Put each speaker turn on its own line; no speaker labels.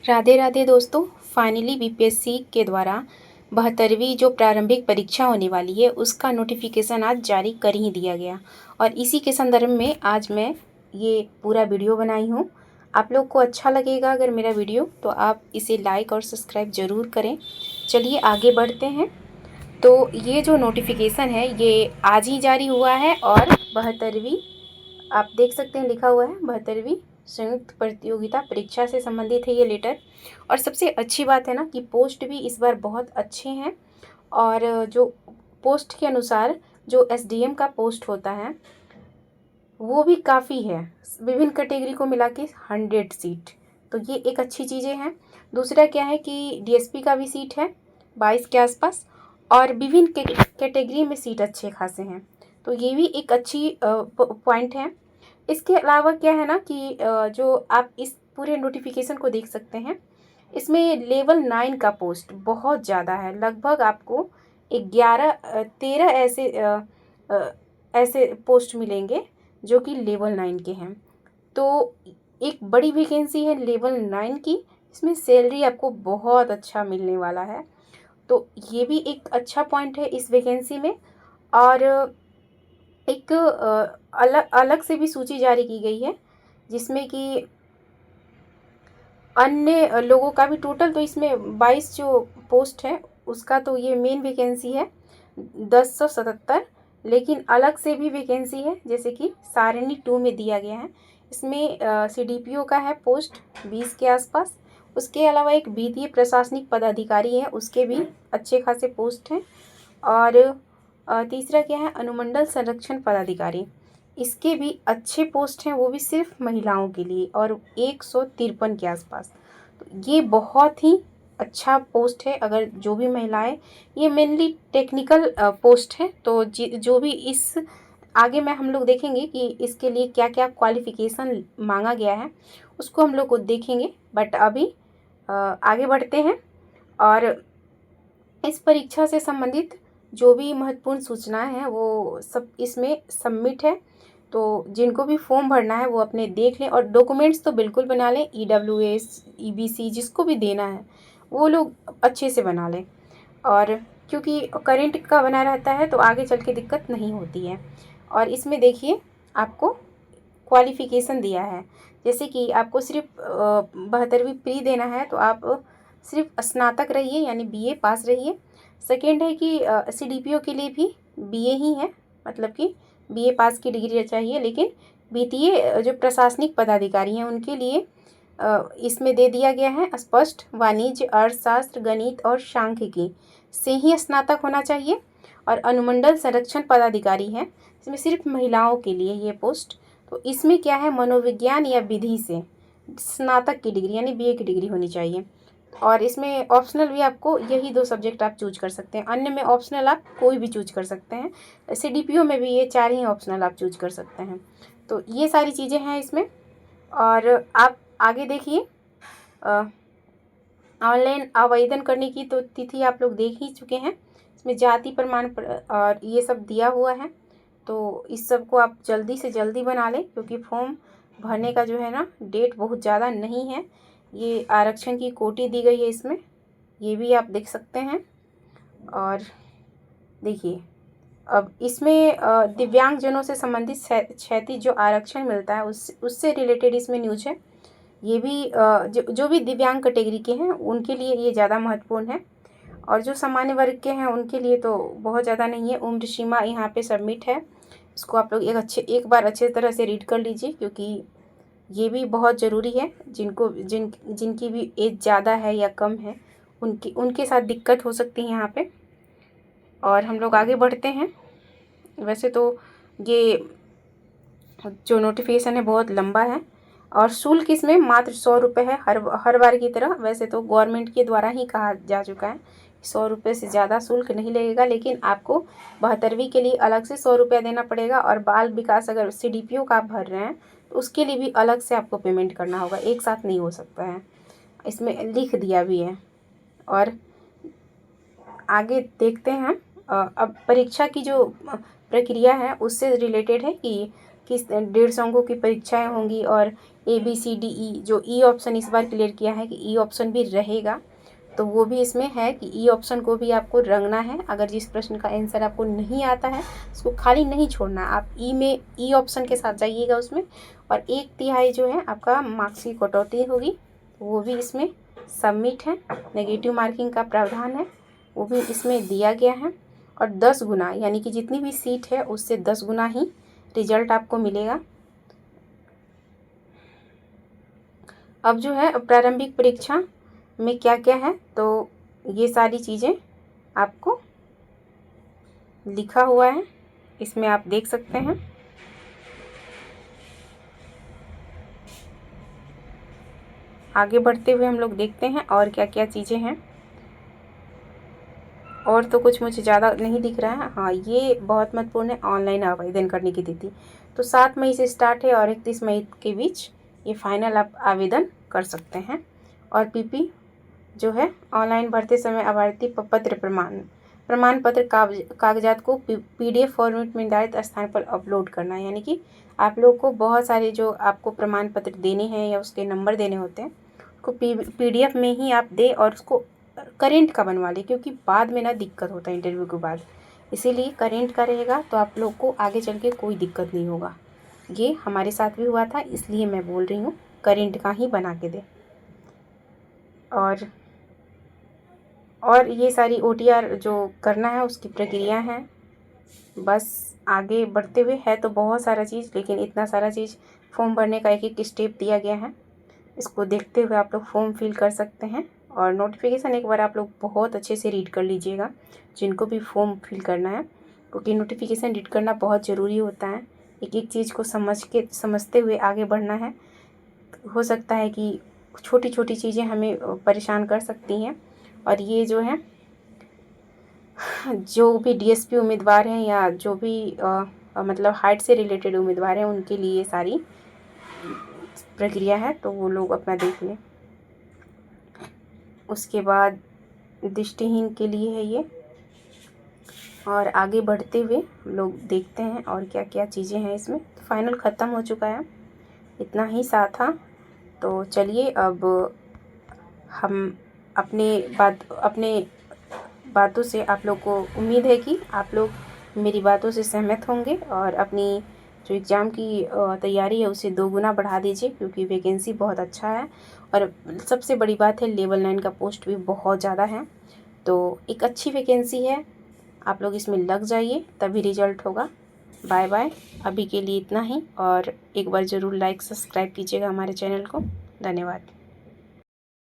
राधे राधे दोस्तों। Finally BPSC के द्वारा 72वीं जो प्रारंभिक परीक्षा होने वाली है उसका नोटिफिकेशन आज जारी कर ही दिया गया और इसी के संदर्भ में आज मैं ये पूरा वीडियो बनाई हूँ। आप लोग को अच्छा लगेगा अगर मेरा वीडियो, तो आप इसे लाइक और सब्सक्राइब ज़रूर करें। चलिए आगे बढ़ते हैं। तो ये जो नोटिफिकेशन है ये आज ही जारी हुआ है और 72वीं, आप देख सकते हैं लिखा हुआ है 72वीं संयुक्त प्रतियोगिता परीक्षा से संबंधित है ये लेटर। और सबसे अच्छी बात है ना कि पोस्ट भी इस बार बहुत अच्छे हैं और जो पोस्ट के अनुसार जो एसडीएम का पोस्ट होता है वो भी काफ़ी है। विभिन्न कैटेगरी को मिला के 100 सीट, तो ये एक अच्छी चीज़ें हैं। दूसरा क्या है कि डीएसपी का भी सीट है 22 के आसपास और विभिन्न कैटेगरी में सीट अच्छे खासे हैं, तो ये भी एक अच्छी पॉइंट है। इसके अलावा क्या है ना कि जो आप इस पूरे नोटिफिकेशन को देख सकते हैं, इसमें लेवल 9 का पोस्ट बहुत ज़्यादा है। लगभग आपको 13 ऐसे पोस्ट मिलेंगे जो कि लेवल 9 के हैं। तो एक बड़ी वैकेंसी है लेवल 9 की, इसमें सैलरी आपको बहुत अच्छा मिलने वाला है, तो ये भी एक अच्छा पॉइंट है इस वैकेंसी में। और एक अलग अलग से भी सूची जारी की गई है जिसमें कि अन्य लोगों का भी टोटल, तो इसमें 22 जो पोस्ट है उसका तो ये मेन वैकेंसी है 1077, लेकिन अलग से भी वैकेंसी है जैसे कि सारणी 2 में दिया गया है। इसमें सीडीपीओ का है पोस्ट 20 के आसपास। उसके अलावा एक वित्तीय प्रशासनिक पदाधिकारी है, उसके भी अच्छे खासे पोस्ट हैं। और तीसरा क्या है, अनुमंडल संरक्षण पदाधिकारी, इसके भी अच्छे पोस्ट हैं, वो भी सिर्फ महिलाओं के लिए और 153 के आसपास। तो ये बहुत ही अच्छा पोस्ट है। अगर जो भी महिलाएं, ये मेनली टेक्निकल पोस्ट है, तो जो भी इस आगे में हम लोग देखेंगे कि इसके लिए क्या क्या क्वालिफिकेशन मांगा गया है उसको हम लोग को देखेंगे। बट अभी आगे बढ़ते हैं और इस परीक्षा से संबंधित जो भी महत्वपूर्ण सूचनाएं हैं वो सब इसमें सबमिट है। तो जिनको भी फॉर्म भरना है वो अपने देख लें और डॉक्यूमेंट्स तो बिल्कुल बना लें। ईडब्ल्यूएस, ईबीसी जिसको भी देना है वो लोग अच्छे से बना लें, और क्योंकि करंट का बना रहता है तो आगे चल के दिक्कत नहीं होती है। और इसमें देखिए आपको क्वालिफ़िकेशन दिया है, जैसे कि आपको सिर्फ 72वीं प्री देना है तो आप सिर्फ स्नातक रहिए यानी बीए पास रहिए। सेकेंड है कि सीडीपीओ के लिए भी बीए ही है, मतलब कि बीए पास की डिग्री चाहिए। लेकिन वित्तीय जो प्रशासनिक पदाधिकारी हैं उनके लिए इसमें दे दिया गया है स्पष्ट वाणिज्य, अर्थशास्त्र, गणित और सांख्यिकी से ही स्नातक होना चाहिए। और अनुमंडल संरक्षण पदाधिकारी है, इसमें सिर्फ महिलाओं के लिए ये पोस्ट। तो इसमें क्या है, मनोविज्ञान या विधि से स्नातक की डिग्री यानी बीए की डिग्री होनी चाहिए। और इसमें ऑप्शनल भी आपको यही 2 सब्जेक्ट आप चूज कर सकते हैं, अन्य में ऑप्शनल आप कोई भी चूज कर सकते हैं। सीडीपीओ में भी ये 4 ही ऑप्शनल आप चूज कर सकते हैं। तो ये सारी चीज़ें हैं इसमें। और आप आगे देखिए, ऑनलाइन आवेदन करने की तो तिथि आप लोग देख ही चुके हैं। इसमें जाति प्रमाण और ये सब दिया हुआ है, तो इस सब को आप जल्दी से जल्दी बना लें क्योंकि फॉर्म भरने का जो है ना डेट बहुत ज़्यादा नहीं है। ये आरक्षण की कोटि दी गई है इसमें, ये भी आप देख सकते हैं। और देखिए अब इसमें दिव्यांगजनों से संबंधित क्षैतिज जो आरक्षण मिलता है उससे रिलेटेड इसमें न्यूज है। ये भी जो भी दिव्यांग कैटेगरी के हैं उनके लिए ये ज़्यादा महत्वपूर्ण है, और जो सामान्य वर्ग के हैं उनके लिए तो बहुत ज़्यादा नहीं है। उम्र सीमा यहाँ पे सबमिट है, इसको आप लोग एक बार अच्छे तरह से रीड कर लीजिए क्योंकि ये भी बहुत ज़रूरी है। जिनकी भी एज ज़्यादा है या कम है उनके साथ दिक्कत हो सकती है यहाँ पे। और हम लोग आगे बढ़ते हैं। वैसे तो ये जो नोटिफिकेशन है बहुत लंबा है और शुल्क इसमें मात्र 100 रुपये है हर बार की तरह। वैसे तो गवर्नमेंट के द्वारा ही कहा जा चुका है 100 रुपये से ज़्यादा शुल्क नहीं लगेगा, लेकिन आपको 72वीं के लिए अलग से 100 रुपया देना पड़ेगा। और बाल विकास अगर सीडीपीओ का आप भर रहे हैं तो उसके लिए भी अलग से आपको पेमेंट करना होगा, एक साथ नहीं हो सकता है, इसमें लिख दिया भी है। और आगे देखते हैं अब परीक्षा की जो प्रक्रिया है उससे रिलेटेड है कि किस 150 अंकों की परीक्षाएं होंगी और ABCDE जो ई ऑप्शन इस बार क्लियर किया है कि ई ऑप्शन भी रहेगा, तो वो भी इसमें है कि ई ऑप्शन को भी आपको रंगना है। अगर जिस प्रश्न का आंसर आपको नहीं आता है उसको खाली नहीं छोड़ना, आप ई ऑप्शन के साथ जाइएगा उसमें, और 1/3 जो है आपका मार्क्स की कटौती होगी, वो भी इसमें सबमिट है। नेगेटिव मार्किंग का प्रावधान है, वो भी इसमें दिया गया है। और 10 गुना यानी कि जितनी भी सीट है उससे 10 गुना ही रिजल्ट आपको मिलेगा। अब जो है प्रारंभिक परीक्षा में क्या क्या है, तो ये सारी चीज़ें आपको लिखा हुआ है, इसमें आप देख सकते हैं। आगे बढ़ते हुए हम लोग देखते हैं और क्या क्या चीज़ें हैं। और तो कुछ मुझे ज़्यादा नहीं दिख रहा है। हाँ, ये बहुत महत्वपूर्ण है, ऑनलाइन आवेदन करने की तिथि तो 7 मई से स्टार्ट है और 31 मई के बीच ये फाइनल आप आवेदन कर सकते हैं। और PP जो है ऑनलाइन भरते समय आवर्ती पत्र प्रमाण पत्र कागजात को PDF फॉर्मेट में निर्धारित स्थान पर अपलोड करना है। यानी कि आप लोग को बहुत सारे जो आपको प्रमाण पत्र देने हैं या उसके नंबर देने होते हैं उसको PDF में ही आप दें और उसको करेंट का बनवा लें, क्योंकि बाद में ना दिक्कत होता है इंटरव्यू के बाद, इसीलिए करेंट का रहेगा तो आप लोग को आगे चल के कोई दिक्कत नहीं होगा। ये हमारे साथ भी हुआ था, इसलिए मैं बोल रही हूँ करेंट का ही बना के दें। और ये सारी OTR जो करना है उसकी प्रक्रिया है। बस आगे बढ़ते हुए है तो बहुत सारा चीज़, लेकिन इतना सारा चीज़ फॉर्म भरने का एक एक स्टेप दिया गया है, इसको देखते हुए आप लोग फॉर्म फिल कर सकते हैं। और नोटिफिकेशन एक बार आप लोग बहुत अच्छे से रीड कर लीजिएगा जिनको भी फॉर्म फिल करना है, क्योंकि नोटिफिकेशन रीड करना बहुत ज़रूरी होता है। एक एक चीज़ को समझते हुए आगे बढ़ना है। हो सकता है कि छोटी छोटी चीज़ें हमें परेशान कर सकती हैं, और ये जो है जो भी DSP उम्मीदवार हैं या जो भी मतलब हाइट से रिलेटेड उम्मीदवार हैं उनके लिए सारी प्रक्रिया है, तो वो लोग अपना देख लें। उसके बाद दृष्टिहीन के लिए है ये। और आगे बढ़ते हुए हम लोग देखते हैं और क्या क्या चीज़ें हैं इसमें। फाइनल ख़त्म हो चुका है, इतना ही सा था। तो चलिए अब हम अपने बातों से आप लोग को उम्मीद है कि आप लोग मेरी बातों से सहमत होंगे और अपनी जो एग्ज़ाम की तैयारी है उसे 2 गुना बढ़ा दीजिए, क्योंकि वैकेंसी बहुत अच्छा है। और सबसे बड़ी बात है लेवल 9 का पोस्ट भी बहुत ज़्यादा है, तो एक अच्छी वैकेंसी है, आप लोग इसमें लग जाइए तभी रिजल्ट होगा। बाय बाय, अभी के लिए इतना ही। और एक बार ज़रूर लाइक सब्सक्राइब कीजिएगा हमारे चैनल को। धन्यवाद।